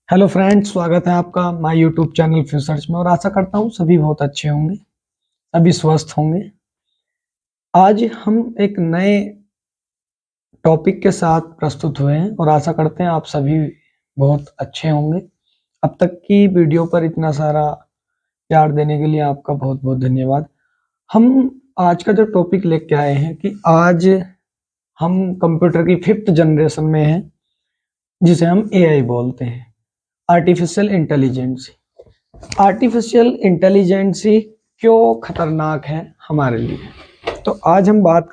Hello friends, स्वागत है आपका माय यूट्यूब चैनल फ्यूचर्स में। और आशा करता हूँ सभी बहुत अच्छे होंगे, सभी स्वस्थ होंगे। आज हम एक नए टॉपिक के साथ प्रस्तुत हुए हैं और आशा करते हैं आप सभी बहुत अच्छे होंगे। अब तक की वीडियो पर इतना सारा प्यार देने के लिए आपका बहुत बहुत धन्यवाद। हम आज का जो टॉपिक लेके आए हैं कि आज हम कंप्यूटर की 5th जनरेशन में हैं, जिसे हम एआई बोलते हैं, आर्टिफिशियल इंटेलिजेंस। आर्टिफिशियल इंटेलिजेंसी क्यों खतरनाक है हमारे लिए, तो आज हम बात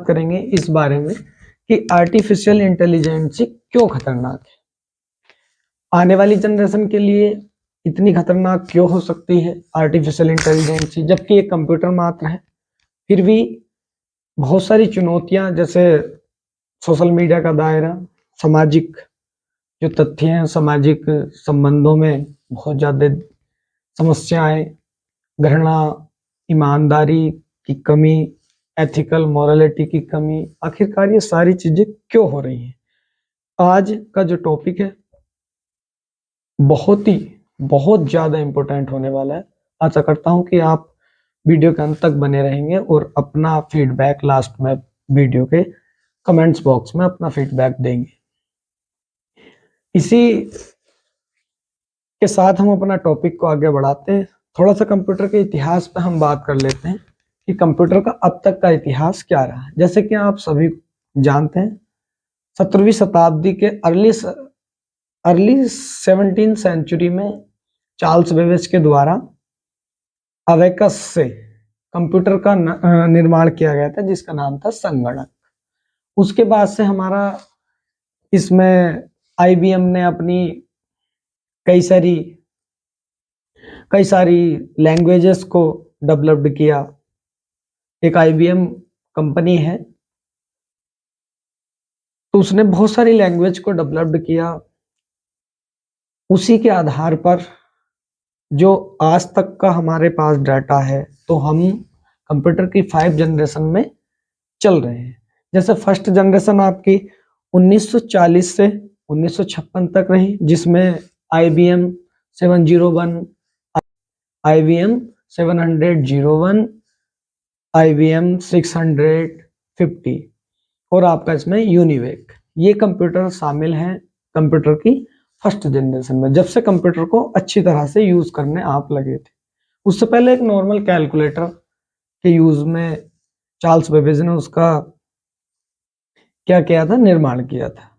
करेंगे इस बारे में कि आर्टिफिशियल इंटेलिजेंसी क्यों खतरनाक है, आने वाली जनरेशन के लिए इतनी खतरनाक क्यों हो सकती है आर्टिफिशियल इंटेलिजेंसी, जबकि एक कंप्यूटर मात्र है। फिर भी बहुत सारी चुनौतियां, जैसे सोशल मीडिया का दायरा, सामाजिक जो तथ्य हैं, सामाजिक संबंधों में बहुत ज़्यादा समस्याएं, घृणा, ईमानदारी की कमी, एथिकल मोरालिटी की कमी, आखिरकार ये सारी चीजें क्यों हो रही हैं। आज का जो टॉपिक है बहुत ज़्यादा इम्पोर्टेंट होने वाला है। आशा करता हूं कि आप वीडियो के अंत तक बने रहेंगे और अपना फीडबैक लास्ट में वीडियो के कमेंट्स बॉक्स में अपना फीडबैक देंगे। इसी के साथ हम अपना टॉपिक को आगे बढ़ाते हैं। थोड़ा सा कंप्यूटर के इतिहास पे हम बात कर लेते हैं कि कंप्यूटर का अब तक का इतिहास क्या रहा है। जैसे कि आप सभी जानते हैं, 17वीं शताब्दी के अर्ली 17th सेंचुरी में चार्ल्स बेबेज के द्वारा अबेकस से कंप्यूटर का निर्माण किया गया था, जिसका नाम था संगणक। उसके बाद से हमारा इसमें आईबीएम ने अपनी कई सारी लैंग्वेजेस को डेवलप्ड किया। एक आईबीएम कंपनी है, तो उसने बहुत सारी लैंग्वेज को डेवलप्ड किया। उसी के आधार पर जो आज तक का हमारे पास डाटा है, तो हम कंप्यूटर की 5 जनरेशन में चल रहे हैं। जैसे फर्स्ट जनरेशन आपकी 1940 से 1956 तक रही, जिसमें IBM 701, IBM 701, IBM 650 और आपका इसमें यूनिवेक, ये कंप्यूटर शामिल हैं कंप्यूटर की फर्स्ट जनरेशन में, जब से कंप्यूटर को अच्छी तरह से यूज करने आप लगे थे। उससे पहले एक नॉर्मल कैलकुलेटर के यूज में चार्ल्स बेबेज ने उसका क्या किया था, निर्माण किया था।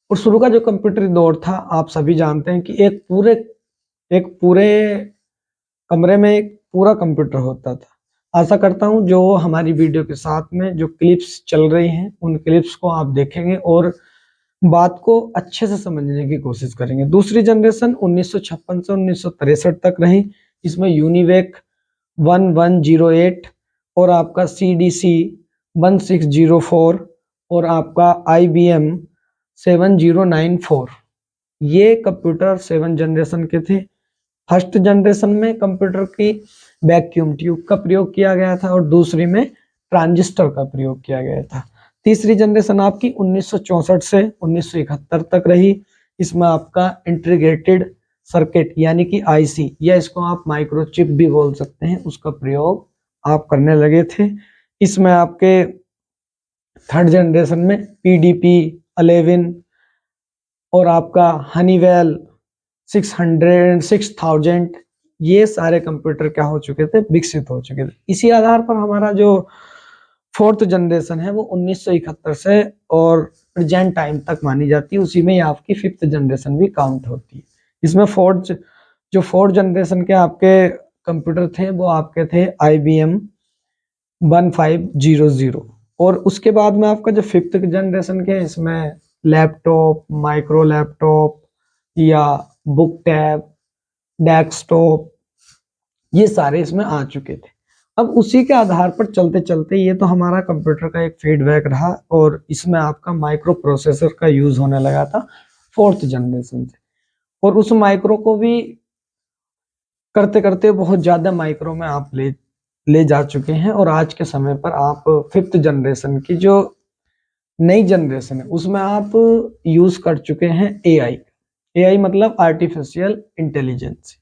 और शुरू का जो कंप्यूटर दौर था, आप सभी जानते हैं कि एक पूरे कमरे में एक पूरा कंप्यूटर होता था। आशा करता हूं जो हमारी वीडियो के साथ में जो क्लिप्स चल रही हैं, उन क्लिप्स को आप देखेंगे और बात को अच्छे से समझने की कोशिश करेंगे। दूसरी जनरेशन 1956 से 1963 तक रही। इसमें यूनिवेक 1108 और आपका CDC 1604 और आपका IBM 7094, ये कंप्यूटर 7 जनरेशन के थे। फर्स्ट जनरेशन में कंप्यूटर की वैक्यूम ट्यूब का प्रयोग किया गया था और दूसरी में ट्रांजिस्टर का प्रयोग किया गया था। तीसरी जनरेशन आपकी 1964 से 1971 तक रही। इसमें आपका इंटीग्रेटेड सर्किट यानी कि IC, या इसको आप माइक्रोचिप भी बोल सकते हैं, उसका प्रयोग आप करने लगे थे। इसमें आपके थर्ड जनरेशन में PDP 11 और आपका हनीवेल 6000, ये सारे कंप्यूटर क्या हो चुके थे, विकसित हो चुके थे। इसी आधार पर हमारा जो फोर्थ जनरेशन है वो 1971 से और प्रेजेंट टाइम तक मानी जाती है। उसी में आपकी 5th जनरेशन भी काउंट होती है। इसमें फोर्थ जनरेशन के आपके कंप्यूटर थे वो आपके थे IBM 1500। और उसके बाद में आपका जो 5th जनरेशन के, इसमें लैपटॉप, माइक्रो लैपटॉप या बुक टैब, डेस्कटॉप, ये सारे इसमें आ चुके थे। अब उसी के आधार पर चलते चलते ये तो हमारा कंप्यूटर का एक फीडबैक रहा, और इसमें आपका माइक्रो प्रोसेसर का यूज होने लगा था 4th जनरेशन से, और उस माइक्रो को भी करते करते बहुत ज्यादा माइक्रो में आप ले जा चुके हैं, और आज के समय पर आप 5th जनरेशन की जो नई जनरेशन है उसमें आप यूज कर चुके हैं एआई। एआई मतलब आर्टिफिशियल इंटेलिजेंस।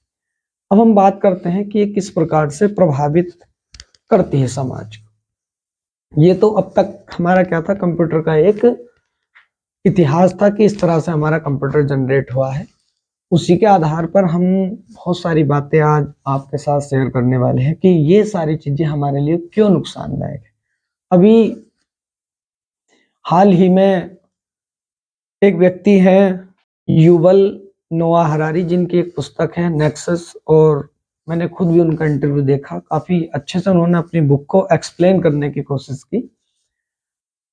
अब हम बात करते हैं कि ये किस प्रकार से प्रभावित करती है समाज को। ये तो अब तक हमारा क्या था, कंप्यूटर का एक इतिहास था कि इस तरह से हमारा कंप्यूटर जनरेट हुआ है। उसी के आधार पर हम बहुत सारी बातें आज आपके साथ शेयर करने वाले हैं कि ये सारी चीजें हमारे लिए क्यों नुकसानदायक है। अभी हाल ही में एक व्यक्ति है युवल नोआ हरारी, जिनकी एक पुस्तक है नेक्सस, और मैंने खुद भी उनका इंटरव्यू देखा। काफी अच्छे से उन्होंने अपनी बुक को एक्सप्लेन करने की कोशिश की,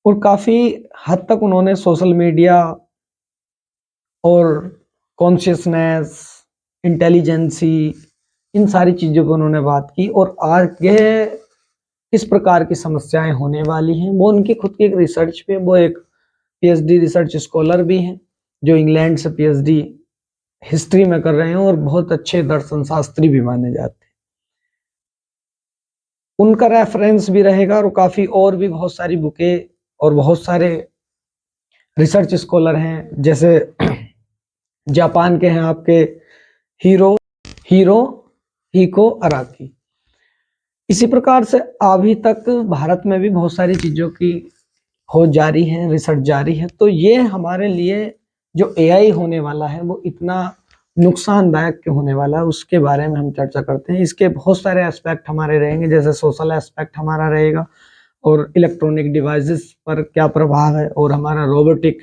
और काफी हद तक उन्होंने सोशल मीडिया और कॉन्शियसनेस, इंटेलिजेंसी, इन सारी चीजों पर उन्होंने बात की, और आगे किस प्रकार की समस्याएं होने वाली हैं। वो उनकी खुद की एक रिसर्च पे, वो एक पीएचडी रिसर्च स्कॉलर भी हैं, जो इंग्लैंड से पीएचडी हिस्ट्री में कर रहे हैं, और बहुत अच्छे दर्शन शास्त्री भी माने जाते हैं। उनका रेफरेंस भी रहेगा, और काफी और भी बहुत सारी बुकें और बहुत सारे रिसर्च स्कॉलर हैं, जैसे जापान के हैं आपके हीरो हीरो हिको अराकी। इसी प्रकार से अभी तक भारत में भी बहुत सारी चीजों की खोज जारी है, रिसर्च जारी है। तो ये हमारे लिए जो एआई होने वाला है वो इतना नुकसानदायक क्यों होने वाला है, उसके बारे में हम चर्चा करते हैं। इसके बहुत सारे एस्पेक्ट हमारे रहेंगे, जैसे सोशल एस्पेक्ट हमारा रहेगा, और इलेक्ट्रॉनिक डिवाइसेस पर क्या प्रभाव है, और हमारा रोबोटिक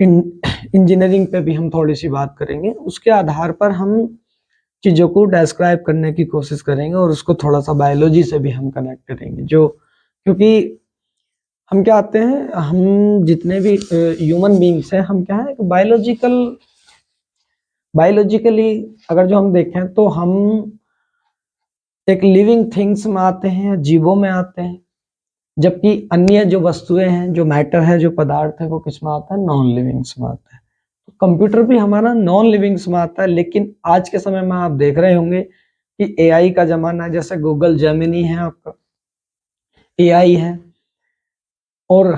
इंजीनियरिंग पे भी हम थोड़ी सी बात करेंगे। उसके आधार पर हम चीजों को डिस्क्राइब करने की कोशिश करेंगे, और उसको थोड़ा सा बायोलॉजी से भी हम कनेक्ट करेंगे, जो क्योंकि हम क्या आते हैं, हम जितने भी ह्यूमन बींग्स हैं, हम क्या है बायोलॉजिकली अगर जो हम देखें तो हम एक लिविंग थिंग्स में आते हैं, जीवों में आते हैं, जबकि अन्य जो वस्तुएं हैं, जो मैटर है, जो पदार्थ है, वो किस में आता है, नॉन लिविंग्स में आता है। तो कंप्यूटर भी हमारा नॉन लिविंग्स में आता है, लेकिन आज के समय में आप देख रहे होंगे कि एआई का जमाना है, जैसे गूगल जेमिनी है आपका, एआई है, और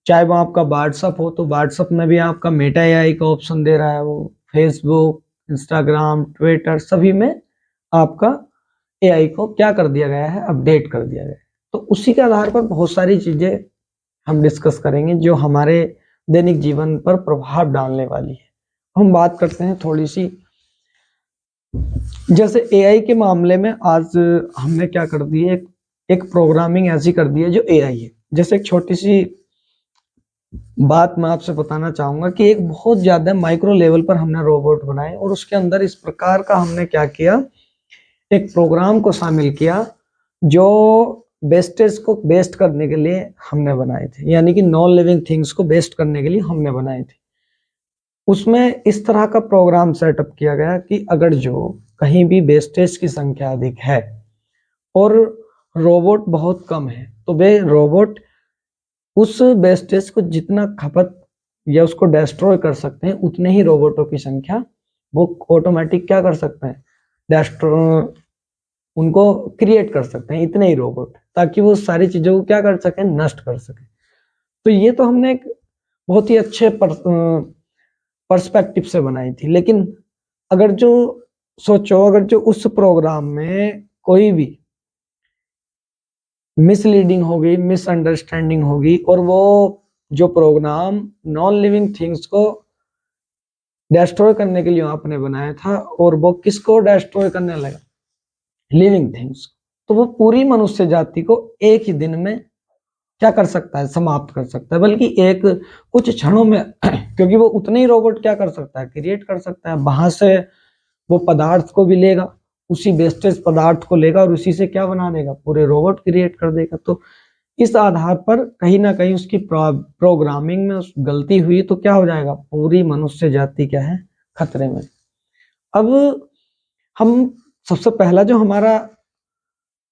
चाहे वो आपका व्हाट्सअप हो तो व्हाट्सअप में भी आपका मेटा एआई का ऑप्शन दे रहा है, वो फेसबुक, इंस्टाग्राम, ट्विटर, सभी में आपका एआई को क्या कर दिया गया है, अपडेट कर दिया गया है। तो उसी के आधार पर बहुत सारी चीजें हम डिस्कस करेंगे जो हमारे दैनिक जीवन पर प्रभाव डालने वाली है। हम बात करते हैं थोड़ी सी, जैसे एआई के मामले में आज हमने क्या कर दी है, एक प्रोग्रामिंग ऐसी कर दी है जो एआई है। जैसे एक छोटी सी बात मैं आपसे बताना चाहूंगा कि एक बहुत ज्यादा माइक्रो लेवल पर हमने रोबोट बनाए, और उसके अंदर इस प्रकार का हमने क्या किया, एक प्रोग्राम को शामिल किया जो बेस्टेज को बेस्ट करने के लिए हमने बनाए थे, यानी कि नॉन लिविंग थिंग्स को बेस्ट करने के लिए हमने बनाए थे। उसमें इस तरह का प्रोग्राम सेटअप किया गया कि अगर जो कहीं भी बेस्टेज की संख्या अधिक है और रोबोट बहुत कम है, तो वे रोबोट उस बेस्टेज को जितना खपत या उसको डिस्ट्रॉय कर सकते हैं, उतने ही रोबोटों की संख्या वो ऑटोमेटिक क्या कर सकते हैं, डिस्ट्रॉय, उनको क्रिएट कर सकते हैं, इतने ही रोबोट, ताकि वो सारी चीजों को क्या कर सकें, नष्ट कर सकें। तो ये तो हमने एक बहुत ही अच्छे पर्सपेक्टिव से बनाई थी। लेकिन अगर जो सोचो, अगर जो उस प्रोग्राम में कोई भी मिसलीडिंग होगी, मिसअंडरस्टैंडिंग होगी, और वो जो प्रोग्राम नॉन लिविंग थिंग्स को डिस्ट्रॉय करने के लिए आपने बनाया था, और वो किसको डिस्ट्रॉय करने लगा, लिविंग थिंग्स, तो वो पूरी मनुष्य जाति को एक ही दिन में क्या कर सकता है, समाप्त कर सकता है, बल्कि एक कुछ क्षणों में क्योंकि वो उतने ही रोबोट क्या कर सकता है, क्रिएट कर सकता है। वहां से वो पदार्थ को भी लेगा, उसी वेस्टेज पदार्थ को लेगा, और उसी से क्या बना देगा, पूरे रोबोट क्रिएट कर देगा। तो इस आधार पर कहीं ना कहीं उसकी प्रोग्रामिंग में गलती हुई, तो क्या हो जाएगा, पूरी मनुष्य जाति क्या है, खतरे में। अब हम सबसे पहला जो हमारा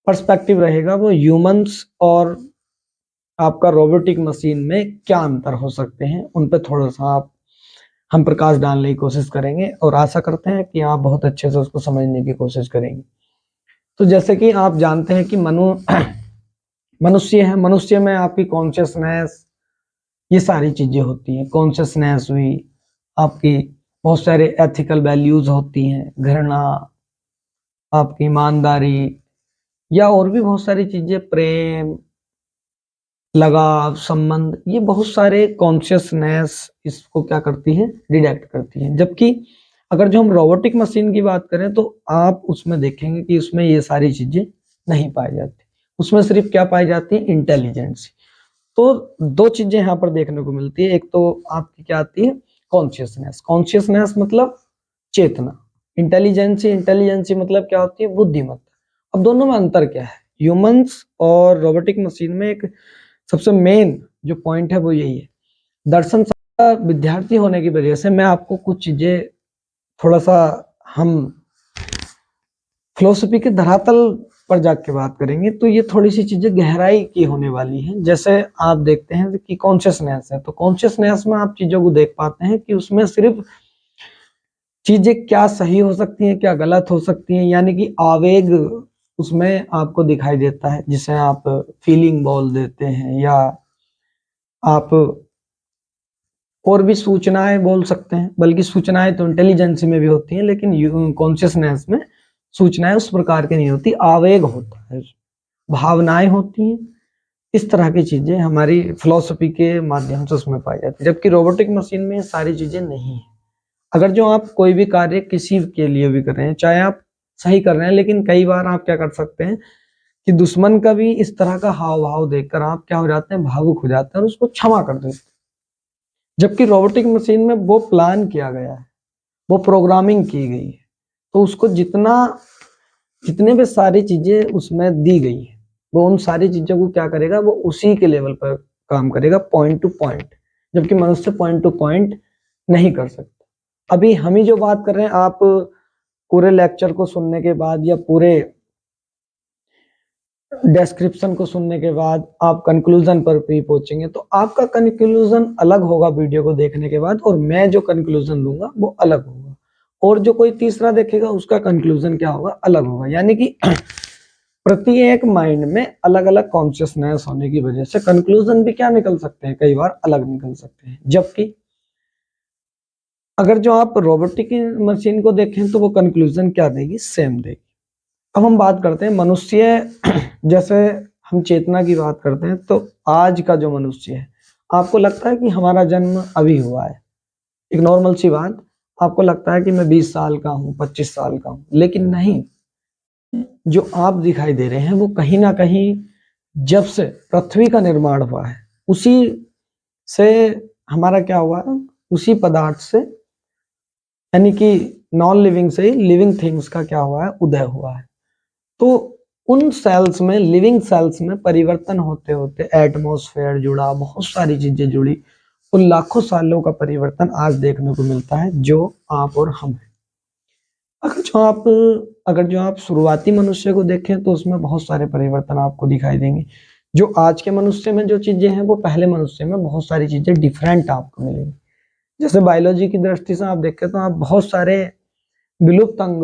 पर्सपेक्टिव रहेगा वो ह्यूमंस और आपका रोबोटिक मशीन में क्या अंतर हो सकते हैं, उन पे थोड़ा सा हम प्रकाश डालने की कोशिश करेंगे और आशा करते हैं कि आप बहुत अच्छे से उसको समझने की कोशिश करेंगे। तो जैसे कि आप जानते हैं कि मनुष्य है, मनुष्य में आपकी कॉन्शियसनेस, ये सारी चीजें होती हैं। कॉन्शियसनेस हुई आपकी, बहुत सारे एथिकल वैल्यूज होती हैं, घृणा, आपकी ईमानदारी, या और भी बहुत सारी चीजें, प्रेम, लगाव, संबंध, ये बहुत सारे कॉन्शियसनेस इसको क्या करती है, डिटेक्ट करती है। जबकि अगर जो हम रोबोटिक मशीन की बात करें तो आप उसमें देखेंगे कि उसमें ये सारी चीजें नहीं पाई जाती। उसमें सिर्फ क्या पाई जाती है, इंटेलिजेंस। तो दो चीजें यहाँ पर देखने को मिलती है। एक तो आपकी क्या आती है, कॉन्शियसनेस। कॉन्शियसनेस मतलब चेतना। इंटेलिजेंसी मतलब क्या होती है, बुद्धिमत्ता। अब दोनों में अंतर क्या है, ह्यूमंस और रोबोटिक मशीन में एक सबसे मेन जो पॉइंट है वो यही है। दर्शन का विद्यार्थी होने की वजह से मैं आपको कुछ चीजें थोड़ा सा, हम फिलोसफी के धरातल पर जाके बात करेंगे तो ये थोड़ी सी चीजें गहराई की होने वाली हैं। जैसे आप देखते हैं कि कॉन्शियसनेस है, तो कॉन्शियसनेस में आप चीजों को देख पाते हैं कि उसमें सिर्फ चीजें क्या सही हो सकती हैं, क्या गलत हो सकती हैं, यानी कि आवेग उसमें आपको दिखाई देता है, जिसे आप फीलिंग बोल देते हैं, या आप और भी सूचनाएं बोल सकते हैं। बल्कि सूचनाएं तो इंटेलिजेंस में भी होती हैं, लेकिन कॉन्शियसनेस में सूचनाएं उस प्रकार की नहीं होती, आवेग होता है, भावनाएं होती हैं। इस तरह की चीजें हमारी फिलोसफी के माध्यम से उसमें पाई जाती है। जबकि रोबोटिक मशीन में ये सारी चीजें नहीं है। अगर जो आप कोई भी कार्य किसी के लिए भी कर रहे हैं, चाहे आप सही कर रहे हैं, लेकिन कई बार आप क्या कर सकते हैं कि दुश्मन का भी इस तरह का हाव भाव देखकर आप क्या हो जाते हैं, भावुक हो जाते हैं और उसको क्षमा कर देते हैं। जबकि रोबोटिक मशीन में वो प्लान किया गया है, वो प्रोग्रामिंग की गई है, तो उसको जितने भी सारी चीजें उसमें दी गई है, वो उन सारी चीजों को क्या करेगा, वो उसी के लेवल पर काम करेगा, पॉइंट टू पॉइंट। जबकि मनुष्य पॉइंट टू पॉइंट नहीं कर सकता। अभी हम ही जो बात कर रहे हैं, आप पूरे लेक्चर को सुनने के बाद या पूरे डिस्क्रिप्शन को सुनने के बाद आप कंक्लूजन पर भी पहुंचेंगे, तो आपका कंक्लूजन अलग होगा वीडियो को देखने के बाद, और मैं जो कंक्लूजन दूंगा वो अलग होगा, और जो कोई तीसरा देखेगा उसका कंक्लूजन क्या होगा, अलग होगा। यानी कि प्रत्येक माइंड में अलग अलग कॉन्शियसनेस होने की वजह से कंक्लूजन भी क्या निकल सकते हैं, कई बार अलग निकल सकते हैं। जबकि अगर जो आप रोबोटिक मशीन को देखें तो वो कंक्लूजन क्या देगी, सेम देगी। अब हम बात करते हैं मनुष्य, जैसे हम चेतना की बात करते हैं, तो आज का जो मनुष्य है, आपको लगता है कि हमारा जन्म अभी हुआ है, एक नॉर्मल सी बात, आपको लगता है कि मैं 20 साल का हूँ, 25 साल का हूँ, लेकिन नहीं, जो आप दिखाई दे रहे हैं वो कहीं ना कहीं जब से पृथ्वी का निर्माण हुआ है, उसी से हमारा क्या हुआ है, उसी पदार्थ से, यानी कि नॉन लिविंग से ही लिविंग थिंग्स का क्या हुआ है, उदय हुआ है। तो उन सेल्स में, लिविंग सेल्स में परिवर्तन होते होते एटमॉस्फेयर जुड़ा, बहुत सारी चीजें जुड़ी, उन लाखों सालों का परिवर्तन आज देखने को मिलता है, जो आप और हम हैं। अगर जो आप शुरुआती मनुष्य को देखें तो उसमें बहुत सारे परिवर्तन आपको दिखाई देंगे। जो आज के मनुष्य में जो चीजें हैं वो पहले मनुष्य में बहुत सारी चीजें डिफरेंट आपको मिलेंगी। जैसे बायोलॉजी की दृष्टि से आप देखें तो आप बहुत सारे विलुप्त अंग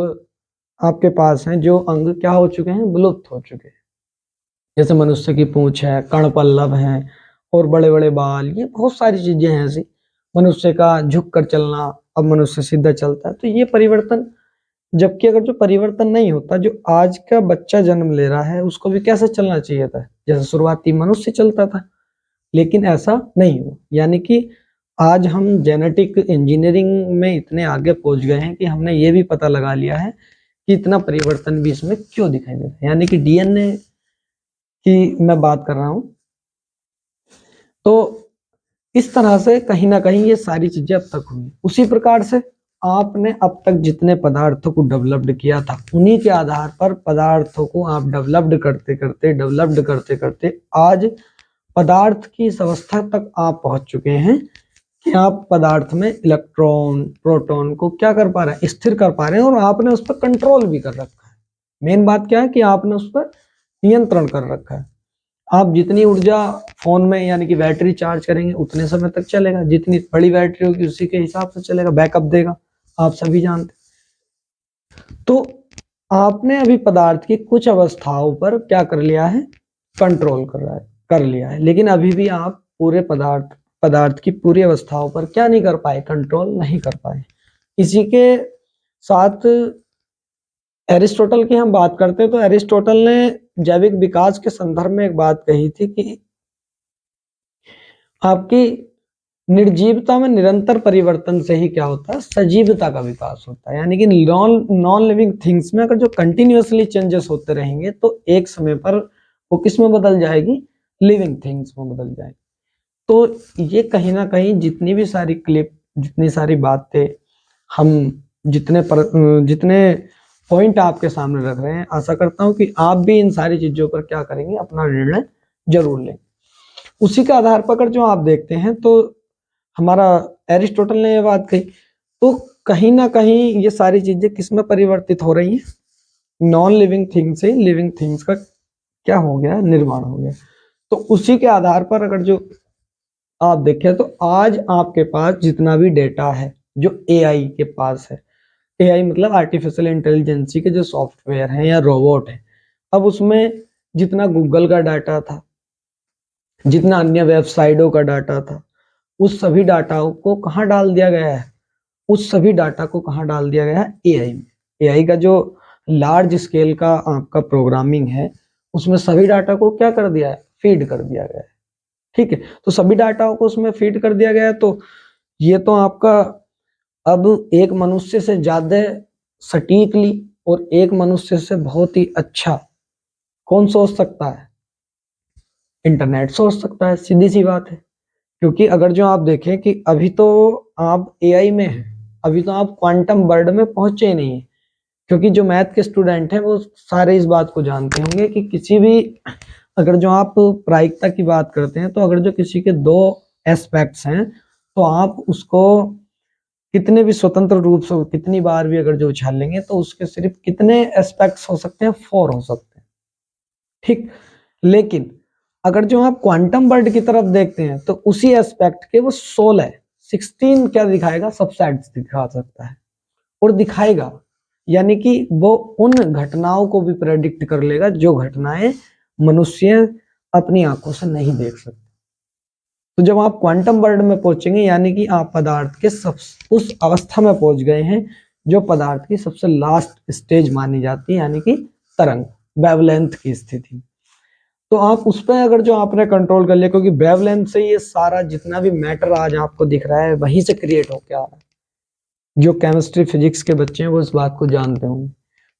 आपके पास हैं, जो अंग क्या हो चुके हैं, विलुप्त हो चुके हैं। जैसे मनुष्य की पूंछ है, कर्णपल्लव है, और बड़े बड़े बाल, ये बहुत सारी चीजें हैं ऐसी। मनुष्य का झुक कर चलना, अब मनुष्य सीधा चलता है, तो ये परिवर्तन। जबकि अगर जो परिवर्तन नहीं होता, जो आज का बच्चा जन्म ले रहा है उसको भी कैसे चलना चाहिए था, जैसे शुरुआती मनुष्य चलता था, लेकिन ऐसा नहीं हुआ। यानी कि आज हम जेनेटिक इंजीनियरिंग में इतने आगे पहुंच गए हैं कि हमने ये भी पता लगा लिया है कि इतना परिवर्तन भी इसमें क्यों दिखाई दे रहा है। यानी कि डीएनए की मैं बात कर रहा हूं। तो इस तरह से कहीं ना कहीं ये सारी चीजें अब तक हुई। उसी प्रकार से आपने अब तक जितने पदार्थों को डेवलप्ड किया था, उन्हीं के आधार पर पदार्थों को आप डेवलप्ड करते करते आज पदार्थ की इस अवस्था तक आप पहुंच चुके हैं कि आप पदार्थ में इलेक्ट्रॉन, प्रोटॉन को क्या कर पा रहे हैं, स्थिर कर पा रहे हैं, और आपने उस पर कंट्रोल भी कर रखा है। मेन बात क्या है कि आपने उस पर नियंत्रण कर रखा है। आप जितनी ऊर्जा फोन में यानी कि बैटरी चार्ज करेंगे उतने समय तक चलेगा, जितनी बड़ी बैटरी होगी उसी के हिसाब से चलेगा, बैकअप देगा, आप सभी जानते। तो आपने अभी पदार्थ की कुछ अवस्थाओं पर क्या कर लिया है, कंट्रोल कर लिया है, लेकिन अभी भी आप पूरे पदार्थ की पूरी अवस्थाओं पर क्या नहीं कर पाए, कंट्रोल नहीं कर पाए। इसी के साथ एरिस्टोटल की हम बात करते हैं तो एरिस्टोटल ने जैविक विकास के संदर्भ में एक बात कही थी कि आपकी निर्जीवता में निरंतर परिवर्तन से ही क्या होता है, सजीवता का विकास होता है। यानी कि नॉन लिविंग थिंग्स में अगर जो कंटिन्यूअसली चेंजेस होते रहेंगे तो एक समय पर वो किस में बदल जाएगी, लिविंग थिंग्स में बदल जाएगी। तो ये कहीं ना कहीं जितनी भी सारी क्लिप, जितनी सारी बातें हम जितने पॉइंट आपके सामने रख रहे हैं, आशा करता हूं कि आप भी इन सारी चीजों पर क्या करेंगे, अपना निर्णय जरूर लें। उसी के आधार पर अगर जो आप देखते हैं तो हमारा एरिस्टोटल ने ये बात कही, तो कहीं ना कहीं ये सारी चीजें किसमें परिवर्तित हो रही हैं, नॉन लिविंग थिंग से लिविंग थिंग्स का क्या हो गया, निर्माण हो गया। तो उसी के आधार पर अगर जो आप देखें तो आज आपके पास जितना भी डेटा है जो एआई के पास है, एआई मतलब आर्टिफिशियल इंटेलिजेंसी के जो सॉफ्टवेयर हैं या रोबोट हैं, अब उसमें जितना गूगल का डाटा था, जितना अन्य वेबसाइटों का डाटा था, उस सभी डाटा को कहाँ डाल दिया गया है, उस सभी डाटा को कहाँ डाल दिया गया है, एआई में। एआई का जो लार्ज स्केल का आपका प्रोग्रामिंग है उसमें सभी डाटा को क्या कर दिया है, फीड कर दिया गया है। ठीक है, तो सभी डाटा को उसमें फीड कर दिया गया है। तो ये तो आपका अब एक मनुष्य से ज्यादा सटीकली और एक मनुष्य से बहुत ही अच्छा कौन सोच सकता है, इंटरनेट सोच सकता है, सीधी सी बात है। क्योंकि अगर जो आप देखें कि अभी तो आप एआई में हैं, अभी तो आप क्वांटम वर्ल्ड में पहुंचे ही नहीं है। क्योंकि जो मैथ के स्टूडेंट हैं वो सारे इस बात को जानते होंगे कि किसी भी, अगर जो आप प्रायिकता की बात करते हैं तो अगर जो किसी के दो एस्पेक्ट्स हैं तो आप उसको कितने भी स्वतंत्र रूप से कितनी बार भी अगर जो उछाल लेंगे तो उसके सिर्फ कितने एस्पेक्ट्स हो सकते हैं, 4 हो सकते हैं। ठीक, लेकिन अगर जो आप क्वांटम वर्ल्ड की तरफ देखते हैं तो उसी एस्पेक्ट के वो 16 क्या दिखाएगा, सबसेट्स दिखा सकता है और दिखाएगा। यानी कि वो उन घटनाओं को भी प्रेडिक्ट कर लेगा जो घटनाएं मनुष्य अपनी आंखों से नहीं देख सकते। तो जब आप क्वांटम वर्ल्ड में पहुंचेंगे यानी कि आप पदार्थ के उस अवस्था में पहुंच गए हैं जो पदार्थ की सबसे लास्ट स्टेज मानी जाती है, यानी कि तरंग वेवलेंथ की स्थिति। तो आप उस पर अगर जो आपने कंट्रोल कर लिया, क्योंकि वेवलेंथ से ये सारा जितना भी मैटर आज आपको दिख रहा है वहीं से क्रिएट होकर आ रहा है। जो केमिस्ट्री फिजिक्स के बच्चे हैं वो इस बात को जानते होंगे।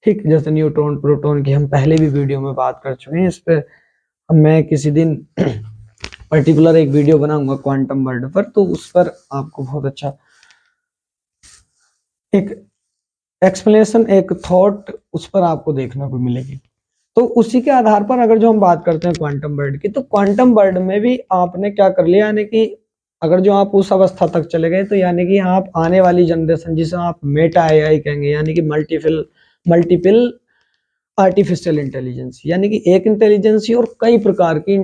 ठीक, जैसे न्यूट्रॉन प्रोटॉन की हम पहले भी वीडियो में बात कर चुके हैं। इस पे मैं किसी दिन पर्टिकुलर एक वीडियो बनाऊंगा क्वांटम वर्ल्ड पर, तो उस पर आपको बहुत अच्छा एक एक्सप्लेनेशन, एक थॉट उस पर आपको देखने को मिलेगी। तो उसी के आधार पर अगर जो हम बात करते हैं क्वांटम वर्ल्ड की, तो क्वांटम वर्ल्ड में भी आपने क्या कर लिया, यानी कि अगर जो आप उस अवस्था तक चले गए तो यानी कि आप आने वाली जनरेशन जिसे आप मेटा एआई कहेंगे, यानी कि मल्टीपल आर्टिफिशियल इंटेलिजेंस, यानी कि एक इंटेलिजेंसी और कई प्रकार की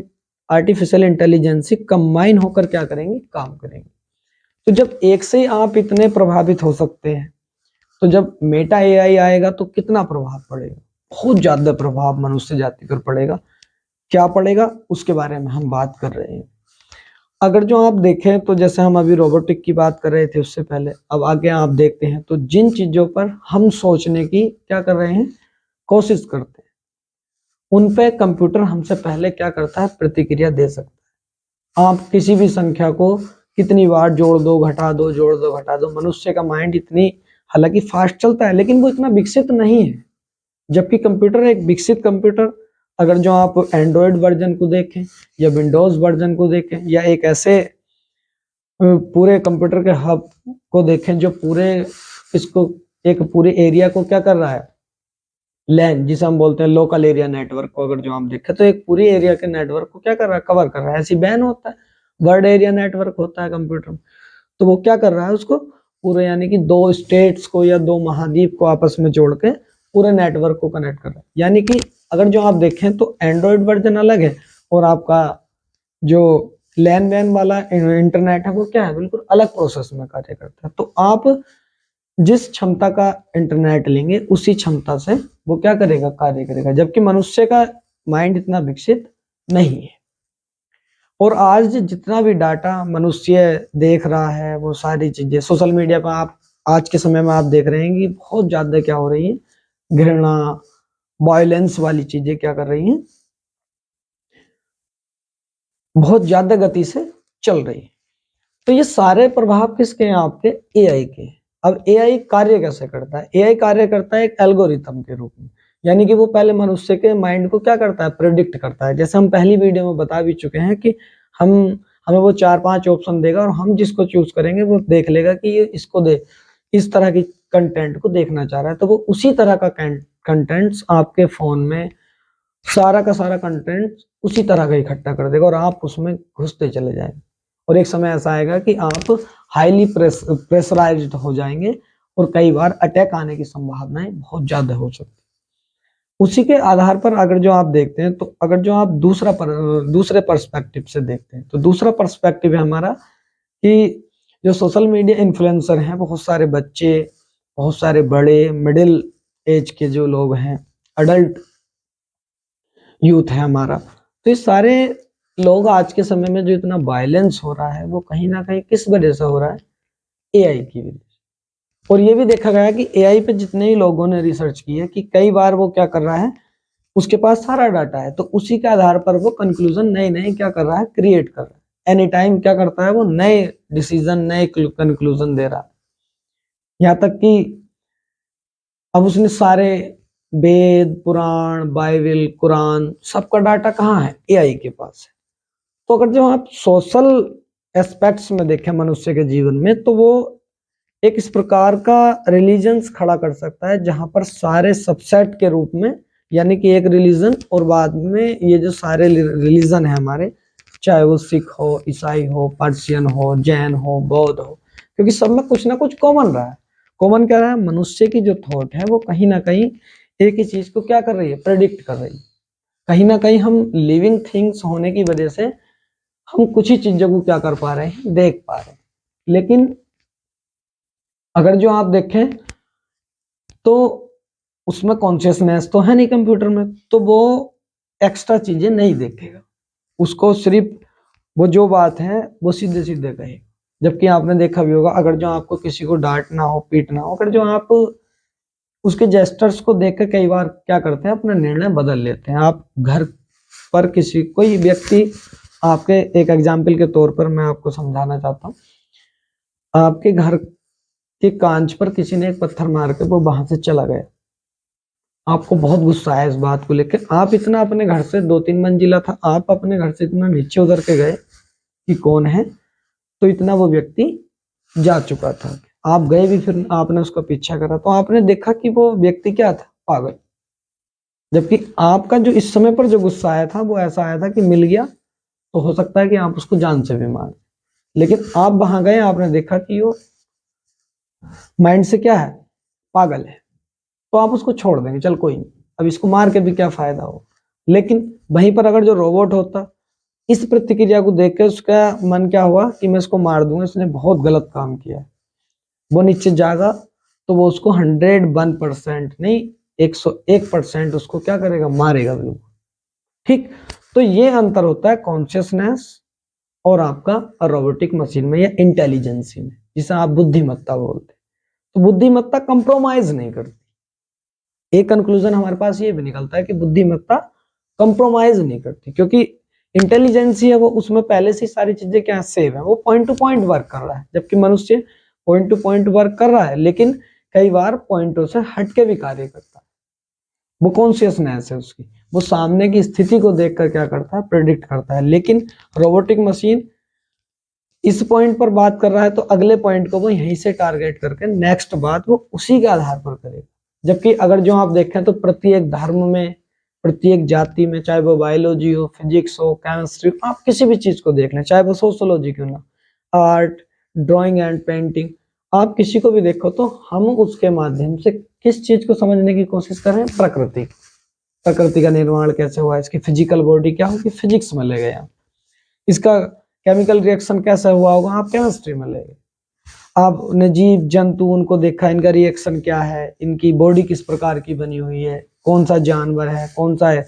आर्टिफिशियल इंटेलिजेंसी कंबाइन होकर क्या करेंगे, काम करेंगे। तो जब एक से ही आप इतने प्रभावित हो सकते हैं तो जब मेटा एआई आएगा तो कितना प्रभाव पड़ेगा, बहुत ज्यादा प्रभाव मनुष्य जाति पर पड़ेगा। क्या पड़ेगा उसके बारे में हम बात कर रहे हैं। अगर जो आप देखें तो जैसे हम अभी रोबोटिक की बात कर रहे थे उससे पहले, अब आगे आप देखते हैं तो जिन चीजों पर हम सोचने की क्या कर रहे हैं, कोशिश करते हैं, उन पे कंप्यूटर हमसे पहले क्या करता है, प्रतिक्रिया दे सकता है। आप किसी भी संख्या को कितनी बार जोड़ दो घटा दो, जोड़ दो घटा दो, मनुष्य का माइंड इतनी हालांकि फास्ट चलता है लेकिन वो इतना विकसित नहीं है। जबकि कंप्यूटर, एक विकसित कंप्यूटर, अगर जो आप एंड्रॉयड वर्जन को देखें या विंडोज वर्जन को देखें या एक ऐसे पूरे कंप्यूटर के हब को देखें जो पूरे इसको एक पूरे एरिया को क्या कर रहा है, लैन जिसे हम बोलते हैं लोकल एरिया नेटवर्क को अगर जो हम देखें तो एक पूरी एरिया के नेटवर्क को क्या कर रहा है, कवर कर रहा है। ऐसी बैन होता है, वर्ल्ड एरिया नेटवर्क होता है कंप्यूटर में। तो वो क्या कर रहा है, उसको पूरे यानी कि 2 स्टेट्स को या 2 महाद्वीप को आपस में जोड़ के पूरे नेटवर्क को कनेक्ट कर रहा है। यानी कि अगर जो आप देखें तो एंड्रॉयड वर्जन अलग है और आपका जो लैन वैन वाला इंटरनेट है वो क्या है, बिल्कुल अलग प्रोसेस में कार्य करता है। तो आप जिस क्षमता का इंटरनेट लेंगे उसी क्षमता से वो क्या करेगा, कार्य करेगा, जबकि मनुष्य का माइंड इतना विकसित नहीं है। और आज जितना भी डाटा मनुष्य देख रहा है वो सारी चीजें सोशल मीडिया पर आप आज के समय में आप देख रहे हैं कि बहुत ज्यादा क्या हो रही है, घृणा वायलेंस वाली चीजें क्या कर रही हैं, बहुत ज्यादा गति से चल रही है। तो ये सारे प्रभाव किसके हैं, आपके एआई के। अब एआई कार्य कैसे करता है, एआई कार्य करता है एक एल्गोरिथम के रूप में, यानी कि वो पहले मनुष्य के माइंड को क्या करता है, प्रिडिक्ट करता है। जैसे हम पहली वीडियो में बता भी चुके हैं कि हम हमें वो 4-5 ऑप्शन देगा और हम जिसको चूज करेंगे वो देख लेगा कि ये इसको दे इस तरह की कंटेंट को देखना चाह रहा है, तो वो उसी तरह का कंटेंट्स आपके फोन में सारा का सारा कंटेंट उसी तरह का इकट्ठा कर देगा और आप उसमें घुसते चले जाएंगे। और एक समय ऐसा आएगा कि आप हाईली प्रेशराइज्ड हो जाएंगे और कई बार अटैक आने की संभावनाएं बहुत ज्यादा हो सकती है। उसी के आधार पर अगर जो आप देखते हैं, तो अगर जो आप दूसरे पर्सपेक्टिव से देखते हैं, तो दूसरा पर्सपेक्टिव है हमारा कि जो सोशल मीडिया इन्फ्लुएंसर हैं, बहुत सारे बच्चे, बहुत सारे बड़े मिडिल एज के जो लोग हैं, अडल्ट यूथ है हमारा, तो ये सारे लोग आज के समय में जो इतना वायलेंस हो रहा है वो कहीं ना कहीं किस वजह से हो रहा है, एआई की वजह से। और ये भी देखा गया कि एआई पे जितने ही लोगों ने रिसर्च की है कि कई बार वो क्या कर रहा है, उसके पास सारा डाटा है, तो उसी के आधार पर वो कंक्लूजन नए नए क्या कर रहा है, क्रिएट कर रहा है। एनी टाइम क्या करता है, वो नए डिसीजन, नए कंक्लूजन दे रहा है। यहाँ तक कि अब उसने सारे वेद, पुराण, बाइबल, कुरान, सबका डाटा कहाँ है, एआई के पास है। तो अगर जो आप सोशल एस्पेक्ट्स में देखें मनुष्य के जीवन में, तो वो एक इस प्रकार का रिलीजन्स खड़ा कर सकता है जहां पर सारे सबसेट के रूप में, यानी कि एक रिलीजन और बाद में ये जो सारे रिलीजन है हमारे, चाहे वो सिख हो, ईसाई हो, पर्शियन हो, जैन हो, बौद्ध हो, क्योंकि सब में कुछ ना कुछ कॉमन रहा है। कॉमन क्या रहा है, मनुष्य की जो थॉट है वो कहीं ना कहीं एक ही चीज को क्या कर रही है, प्रेडिक्ट कर रही है। कहीं ना कहीं हम लिविंग थिंग्स होने की वजह से हम कुछ ही चीजों को क्या कर पा रहे हैं, देख पा रहे हैं। लेकिन अगर जो आप देखें तो उसमें कॉन्शियसनेस तो है नहीं कंप्यूटर में, तो वो एक्स्ट्रा चीजें नहीं देखेगा, उसको सिर्फ वो जो बात है वो सीधे सीधे कहेगा। जबकि आपने देखा भी होगा, अगर जो आपको किसी को डांटना हो, पीटना हो, अगर जो आप उसके जेस्टर्स को देख कर कई बार क्या करते हैं, अपना निर्णय बदल लेते हैं। आप घर पर किसी कोई व्यक्ति, आपके एक एग्जाम्पल के तौर पर मैं आपको समझाना चाहता हूँ, आपके घर के कांच पर किसी ने एक पत्थर मार के वो वहां से चला गया, आपको बहुत गुस्सा आया इस बात को लेकर, आप इतना अपने घर से 2-3 मंजिला था, आप अपने घर से इतना नीचे उतर के गए कि कौन है, तो इतना वो व्यक्ति जा चुका था। आप गए भी, फिर आपने उसका पीछा करा, तो आपने देखा कि वो व्यक्ति क्या था, पागल। जबकि आपका जो इस समय पर जो गुस्सा आया था वो ऐसा आया था कि मिल गया तो हो सकता है कि आप उसको जान से भी मार, लेकिन आप वहां गए, आपने देखा कि वो माइंड से क्या है, पागल है, तो आप उसको छोड़ देंगे, चल कोई नहीं, अब इसको मार के भी क्या फायदा हो। लेकिन वहीं पर अगर जो रोबोट होता, इस प्रतिक्रिया को देख के उसका मन क्या हुआ कि मैं इसको मार दूंगा, इसने बहुत गलत काम किया है, वो नीचे जागा, तो वो उसको 101% नहीं, 101% उसको क्या करेगा, मारेगा बिल्कुल। ठीक, तो ये अंतर होता है कॉन्शियसनेस और आपका रोबोटिक मशीन में या इंटेलिजेंसी में, जिसे आप बुद्धिमत्ता बोलते हैं। तो बुद्धिमत्ता कंप्रोमाइज नहीं करती। एक कंक्लूजन हमारे पास ये भी निकलता है कि बुद्धिमत्ता कंप्रोमाइज नहीं करती, क्योंकि इंटेलिजेंसी है वो, उसमें पहले से सारी चीजें क्या सेव है, वो पॉइंट टू पॉइंट वर्क कर रहा है। जबकि मनुष्य पॉइंट टू पॉइंट वर्क कर रहा है, लेकिन कई बार पॉइंटों से हट के भी कार्य करता है। वो कॉन्शियसनेस है उसकी, वो सामने की स्थिति को देखकर क्या करता है, प्रेडिक्ट करता है। लेकिन रोबोटिक मशीन इस पॉइंट पर बात कर रहा है तो अगले पॉइंट को वो यहीं से टारगेट करके नेक्स्ट बात वो उसी के आधार पर करेगा। जबकि अगर जो आप देखें तो प्रत्येक धर्म में, प्रत्येक जाति में, चाहे वो बायोलॉजी हो, फिजिक्स हो, केमिस्ट्री, आप किसी भी चीज को देख लें, चाहे वो सोशोलॉजी क्यों ना, आर्ट, ड्राइंग एंड पेंटिंग, आप किसी को भी देखो तो हम उसके माध्यम से किस चीज को समझने की कोशिश कर रहे हैं, प्रकृति। प्रकृति का निर्माण कैसे हुआ, इसकी फिजिकल बॉडी क्या होगी, फिजिक्स में ले गए आप। इसका केमिकल रिएक्शन कैसा हुआ होगा, आप केमिस्ट्री में ले गए। आपने जीव जंतु उनको देखा, इनका रिएक्शन क्या है, इनकी बॉडी किस प्रकार की बनी हुई है, कौन सा जानवर है, कौन सा है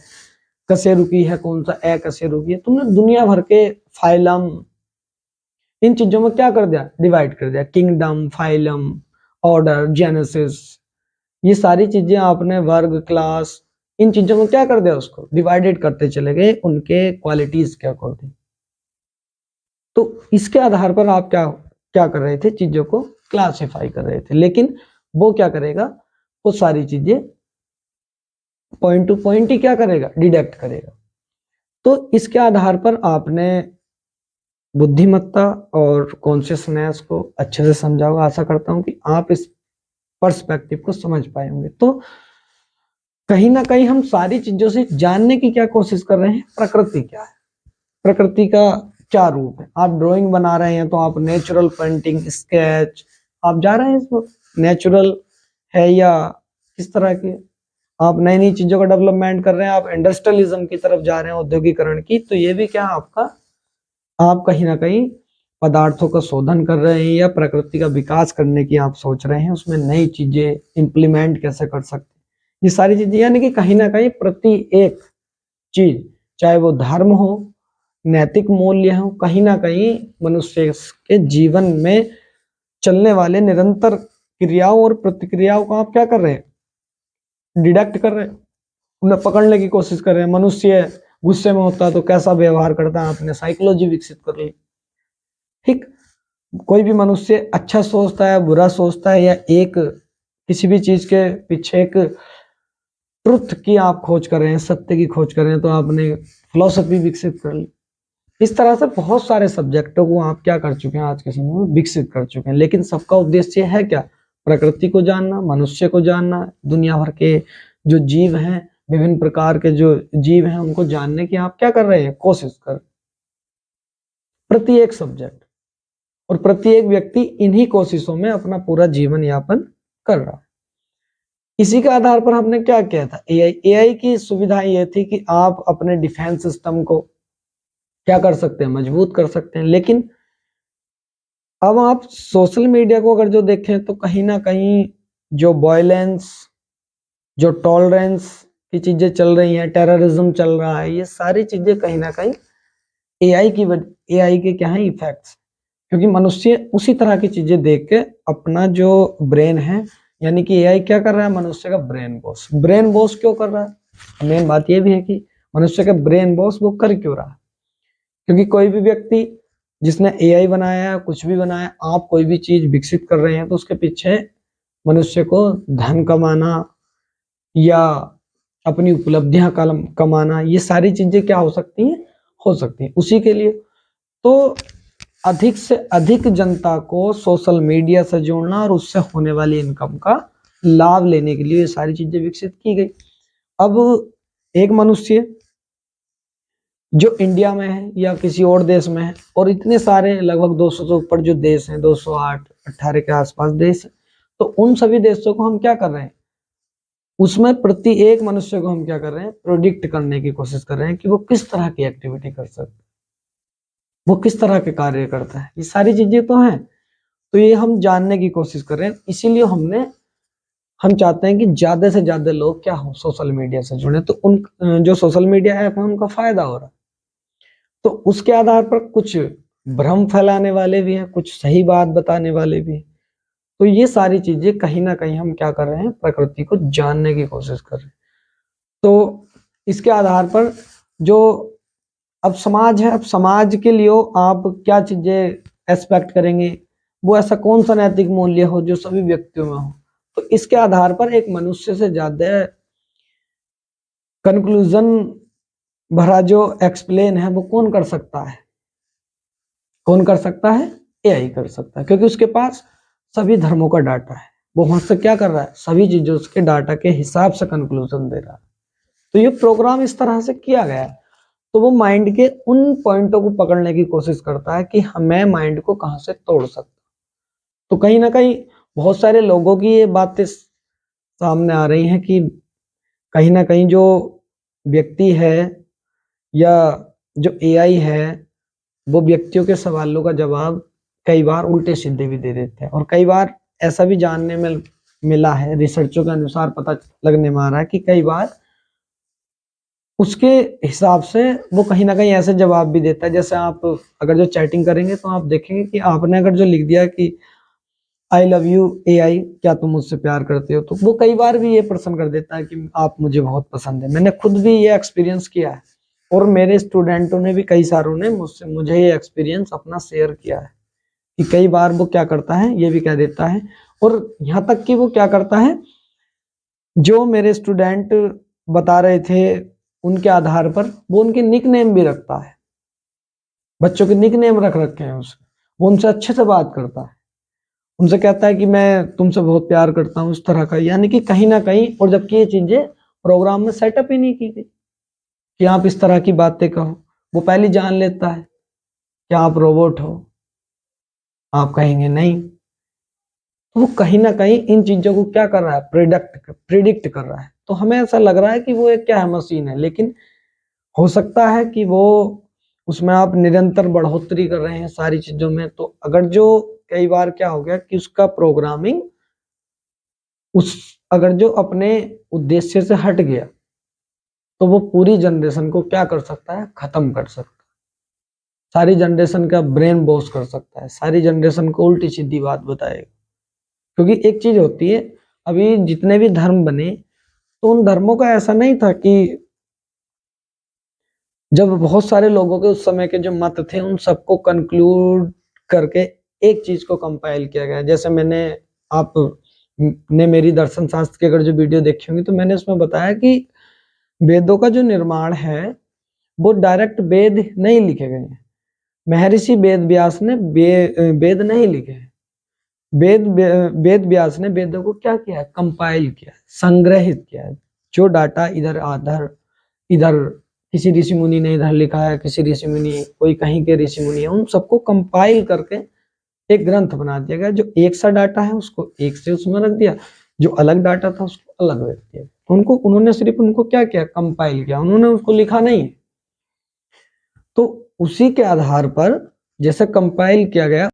कशेरुकी है, कौन सा अकशेरुकी है। तुमने दुनिया भर के फाइलम, इन चीजों में क्या कर दिया, डिवाइड कर दिया, किंगडम, फाइलम, ऑर्डर, जेनेसिस, ये सारी चीजें आपने वर्ग, क्लास, इन चीजों में क्या कर दिया, उसको डिवाइडेड करते चले गए उनके क्वालिटीज के अकॉर्डिंग। तो इसके आधार पर आप क्या क्या कर रहे थे, चीजों को क्लासिफाई कर रहे थे। लेकिन वो क्या करेगा, वो सारी चीजें पॉइंट टू पॉइंट ही क्या करेगा, डिडक्ट करेगा। तो इसके आधार पर आपने बुद्धिमत्ता और कॉन्शियसनेस को अच्छे से समझा होगा। आशा करता हूं कि आप इस पर्सपेक्टिव को समझ पाए होंगे। तो कहीं ना कहीं हम सारी चीजों से जानने की क्या कोशिश कर रहे हैं, प्रकृति क्या है, प्रकृति का क्या रूप है। आप ड्राइंग बना रहे हैं तो आप नेचुरल पेंटिंग, स्केच, आप जा रहे हैं इसमें, नेचुरल है या किस तरह के, आप नई नई चीजों का डेवलपमेंट कर रहे हैं, आप इंडस्ट्रियलिज्म की तरफ जा रहे हैं, औद्योगिकरण की। तो ये भी क्या आपका, आप कहीं ना कहीं पदार्थों का शोधन कर रहे हैं या प्रकृति का विकास करने की आप सोच रहे हैं, उसमें नई चीजें इंप्लीमेंट कैसे कर सकते हैं, ये सारी चीजें। यानी कि कहीं ना कहीं प्रति एक चीज, चाहे वो धर्म हो, नैतिक मूल्य हो, कहीं ना कहीं मनुष्य के जीवन में चलने वाले निरंतर क्रियाओं और प्रतिक्रियाओं को आप क्या कर रहे हैं, डिडक्ट कर रहे हैं, उन्हें पकड़ने की कोशिश कर रहे हैं। मनुष्य गुस्से में होता है तो कैसा व्यवहार करता है, आपने साइकोलॉजी विकसित कर ली। ठीक, कोई भी मनुष्य अच्छा सोचता है, बुरा सोचता है, या एक किसी भी चीज के पीछे एक ट्रुथ की आप खोज कर रहे हैं, सत्य की खोज कर रहे हैं, तो आपने फिलोसफी विकसित कर ली। इस तरह से बहुत सारे सब्जेक्टों को आप क्या कर चुके हैं, आज के समय में विकसित कर चुके हैं। लेकिन सबका उद्देश्य है क्या, प्रकृति को जानना, मनुष्य को जानना, दुनिया भर के जो जीव हैं, विभिन्न प्रकार के जो जीव हैं, उनको जानने की आप क्या कर रहे हैं, कोशिश कर। प्रत्येक सब्जेक्ट और प्रत्येक व्यक्ति इन्हीं कोशिशों में अपना पूरा जीवन यापन कर रहा है। इसी के आधार पर हमने क्या किया था, एआई की सुविधा ये थी कि आप अपने डिफेंस सिस्टम को क्या कर सकते हैं, मजबूत कर सकते हैं। लेकिन अब आप सोशल मीडिया को अगर जो देखें तो कहीं ना कहीं जो वायलेंस, जो टॉलरेंस की चीजें चल रही हैं, टेररिज्म चल रहा है, ये सारी चीजें कहीं ना कहीं एआई के क्या है इफेक्ट्स। क्योंकि मनुष्य उसी तरह की चीजें देख के अपना जो ब्रेन है, यानी कि एआई क्या कर रहा है, मनुष्य का ब्रेन वॉश क्यों कर रहा है। मेन बात ये भी है कि मनुष्य का ब्रेन वॉश वो कर क्यों रहा है, क्योंकि कोई भी व्यक्ति जिसने एआई बनाया, कुछ भी बनाया, आप कोई भी चीज विकसित कर रहे हैं तो उसके पीछे मनुष्य को धन कमाना या अपनी उपलब्धियां कमाना, ये सारी चीजें क्या हो सकती हैं, हो सकती हैं उसी के लिए। तो अधिक से अधिक जनता को सोशल मीडिया से जोड़ना और उससे होने वाली इनकम का लाभ लेने के लिए ये सारी चीजें विकसित की गई। अब एक मनुष्य जो इंडिया में है या किसी और देश में है, और इतने सारे लगभग 200 से ऊपर जो देश हैं, 208 18 के आसपास देश, तो उन सभी देशों को हम क्या कर रहे हैं, उसमें प्रति एक मनुष्य को हम क्या कर रहे हैं, प्रोडिक्ट करने की कोशिश कर रहे हैं कि वो किस तरह की एक्टिविटी कर सकता है, वो किस तरह के कार्य करता है। ये सारी चीजें तो हैं, तो ये हम जानने की कोशिश कर रहे हैं। इसीलिए हम चाहते हैं कि ज्यादा से ज्यादा लोग क्या हो, सोशल मीडिया से जुड़े। तो उन जो सोशल मीडिया ऐप है उनका फायदा हो रहा है। तो उसके आधार पर कुछ भ्रम फैलाने वाले भी हैं, कुछ सही बात बताने वाले भी हैं। तो ये सारी चीजें कहीं ना कहीं हम क्या कर रहे हैं, प्रकृति को जानने की कोशिश कर रहे हैं। तो इसके आधार पर जो अब समाज है, अब समाज के लिए आप क्या चीजें एक्सपेक्ट करेंगे, वो ऐसा कौन सा नैतिक मूल्य हो जो सभी व्यक्तियों में हो। तो इसके आधार पर एक मनुष्य से ज्यादा कंक्लूजन भरा जो एक्सप्लेन है वो कौन कर सकता है, कौन कर सकता है, एआई कर सकता है, क्योंकि उसके पास सभी धर्मों का डाटा है। वो वहां से क्या कर रहा है, सभी चीजों के डाटा के हिसाब से कंक्लूजन दे रहा है। तो ये प्रोग्राम इस तरह से किया गया है। तो वो माइंड के उन पॉइंटों को पकड़ने की कोशिश करता है कि हमें माइंड को कहां से तोड़ सकता। तो कहीं ना कहीं बहुत सारे लोगों की ये बातें सामने आ रही हैं कि कहीं ना कहीं जो व्यक्ति है या जो एआई है वो व्यक्तियों के सवालों का जवाब कई बार उल्टे सीधे भी दे देते हैं, और कई बार ऐसा भी जानने में मिला है, रिसर्चों के अनुसार पता लगने में आ रहा है कि कई बार उसके हिसाब से वो कहीं ना कहीं ऐसे जवाब भी देता है। जैसे आप अगर जो चैटिंग करेंगे तो आप देखेंगे कि आपने अगर जो लिख दिया कि आई लव यू एआई, क्या तुम मुझसे प्यार करते हो, तो वो कई बार भी ये प्रश्न कर देता है कि आप मुझे बहुत पसंद है। मैंने खुद भी ये एक्सपीरियंस किया है और मेरे स्टूडेंटों ने भी, कई सारों ने मुझे ये एक्सपीरियंस अपना शेयर किया है कि कई बार वो क्या करता है, ये भी कह देता है। और यहाँ तक कि वो क्या करता है, जो मेरे स्टूडेंट बता रहे थे उनके आधार पर वो उनके निक नेम भी रखता है, बच्चों के निक नेम रख रखे हैं उसने। वो उनसे अच्छे से बात करता है, उनसे कहता है कि मैं तुमसे बहुत प्यार करता हूँ, इस तरह का। यानी कि कहीं ना कहीं, और जबकि ये चीजें प्रोग्राम में सेटअप ही नहीं की गई कि आप इस तरह की बातें कहो। वो पहले जान लेता है कि आप रोबोट हो, आप कहेंगे नहीं। तो वो कहीं ना कहीं इन चीजों को क्या कर रहा है, प्रिडिक्ट कर रहा है। तो हमें ऐसा लग रहा है कि वो एक क्या है, मशीन है, लेकिन हो सकता है कि वो, उसमें आप निरंतर बढ़ोतरी कर रहे हैं सारी चीजों में। तो अगर जो कई बार क्या हो गया कि उसका प्रोग्रामिंग उस, अगर जो अपने उद्देश्य से हट गया तो वो पूरी जनरेशन को क्या कर सकता है, खत्म कर सकता है। सारी जनरेशन का ब्रेन वॉश कर सकता है, सारी जनरेशन को उल्टी सीधी बात बताएगा। क्योंकि एक चीज होती है, अभी जितने भी धर्म बने तो उन धर्मों का ऐसा नहीं था कि जब बहुत सारे लोगों के उस समय के जो मत थे उन सबको कंक्लूड करके एक चीज को कंपाइल किया गया। जैसे मैंने, आप ने मेरी दर्शन शास्त्र की अगर जो वीडियो देखी होंगी तो मैंने उसमें बताया कि वेदों का जो निर्माण है वो डायरेक्ट वेद नहीं लिखे गए हैं। महर्षि वेद व्यास ने वेद नहीं लिखे हैं। वेद व्यास ने वेदों को क्या किया, कंपाइल किया, संग्रहित किया। जो डाटा इधर आधर, इधर किसी ऋषि मुनि ने इधर लिखा है, किसी ऋषि मुनि, कोई कहीं के ऋषि मुनि है, उन सबको कंपाइल करके एक ग्रंथ बना दिया गया। जो एक सा डाटा है उसको एक से उसमें रख दिया, जो अलग डाटा था उसको अलग रख दिया। उनको, उन्होंने सिर्फ उनको क्या किया, कंपाइल किया, उन्होंने उसको लिखा नहीं। तो उसी के आधार पर जैसे कंपाइल किया गया